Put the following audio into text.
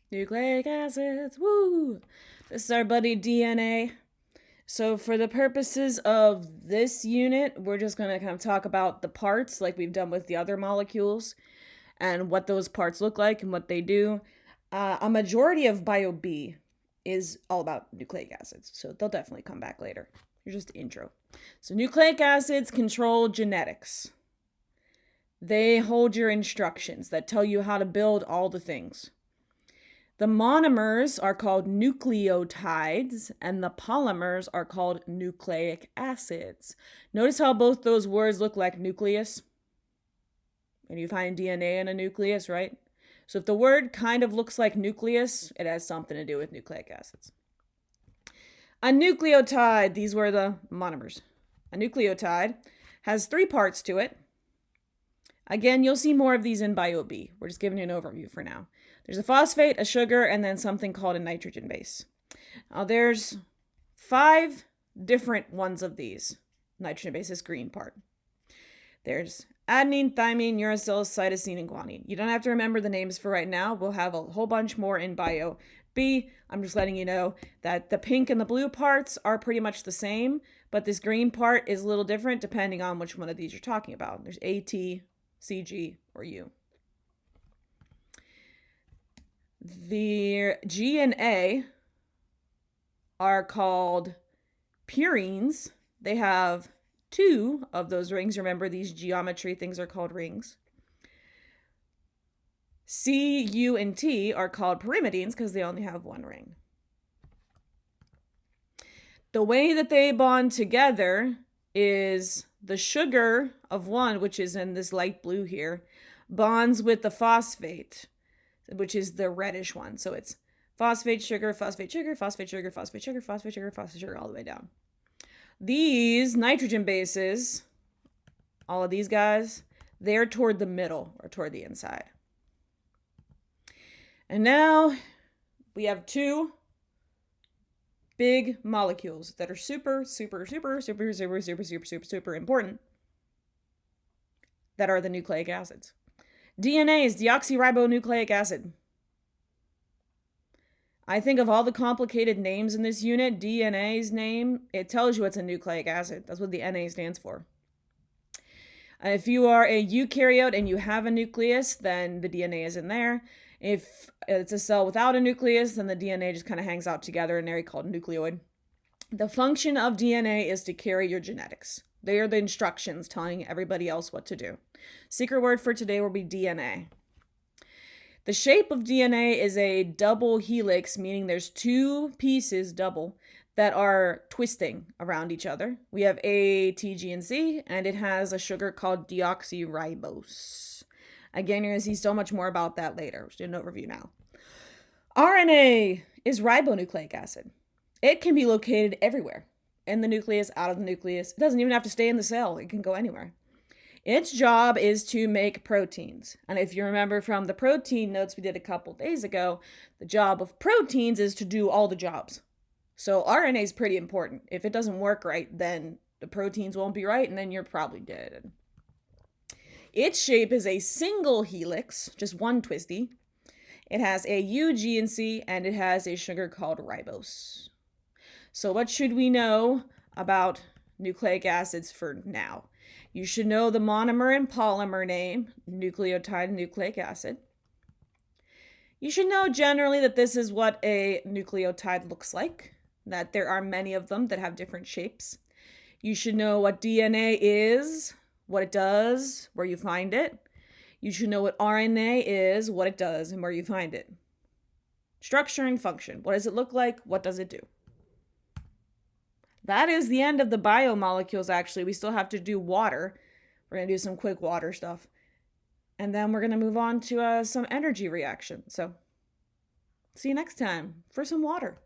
Nucleic acids, woo! This is our buddy DNA. So for the purposes of this unit, we're just going to kind of talk about the parts like we've done with the other molecules and what those parts look like and what they do. A majority of Bio B is all about nucleic acids, so they'll definitely come back later. Here's just the intro. So nucleic acids control genetics. They hold your instructions that tell you how to build all the things. The monomers are called nucleotides, and the polymers are called nucleic acids. Notice how both those words look like nucleus? And you find DNA in a nucleus, right? So if the word kind of looks like nucleus, it has something to do with nucleic acids. A nucleotide, these were the monomers. A nucleotide has 3 parts to it. Again, you'll see more of these in Bio B. We're just giving you an overview for now. There's a phosphate, a sugar, and then something called a nitrogen base. Now there's 5 different ones of these. Nitrogen base is green part. There's adenine, thymine, uracil, cytosine, and guanine. You don't have to remember the names for right now. We'll have a whole bunch more in Bio B. I'm just letting you know that the pink and the blue parts are pretty much the same, but this green part is a little different depending on which one of these you're talking about. There's A, T, C, G, or U. The G and A are called purines. They have 2 of those rings. Remember, these geometry things are called rings. C, U, and T are called pyrimidines because they only have 1 ring. The way that they bond together is the sugar of one, which is in this light blue here, bonds with the phosphate, which is the reddish one. So it's phosphate, sugar, phosphate, sugar, phosphate, sugar, phosphate, sugar, phosphate, sugar, phosphate, sugar, all the way down. These nitrogen bases, all of these guys, they're toward the middle or toward the inside. And now we have 2 big molecules that are super, super, super, super, super, super, super, super, super important that are the nucleic acids. DNA is deoxyribonucleic acid. I think of all the complicated names in this unit, DNA's name, it tells you it's a nucleic acid. That's what the NA stands for. If you are a eukaryote and you have a nucleus, then the DNA is in there. If it's a cell without a nucleus, then the DNA just kind of hangs out together in an area called nucleoid. The function of DNA is to carry your genetics. They are the instructions telling everybody else what to do. Secret word for today will be DNA. The shape of DNA is a double helix, meaning there's 2 pieces, double, that are twisting around each other. We have A, T, G, and C, and it has a sugar called deoxyribose. Again, you're going to see so much more about that later. We're just doing an overview now. RNA is ribonucleic acid. It can be located everywhere. In the nucleus, out of the nucleus. It doesn't even have to stay in the cell. It can go anywhere. Its job is to make proteins. And if you remember from the protein notes we did a couple days ago, the job of proteins is to do all the jobs. So RNA is pretty important. If it doesn't work right, then the proteins won't be right, and then you're probably dead. Its shape is a single helix, just one twisty. It has a U, G, and C, and it has a sugar called ribose. So what should we know about nucleic acids for now? You should know the monomer and polymer name, nucleotide and nucleic acid. You should know generally that this is what a nucleotide looks like, that there are many of them that have different shapes. You should know what DNA is, what it does, where you find it. You should know what RNA is, what it does, and where you find it. Structure and function. What does it look like? What does it do? That is the end of the biomolecules, actually. We still have to do water. We're going to do some quick water stuff. And then we're going to move on to some energy reaction. So, see you next time for some water.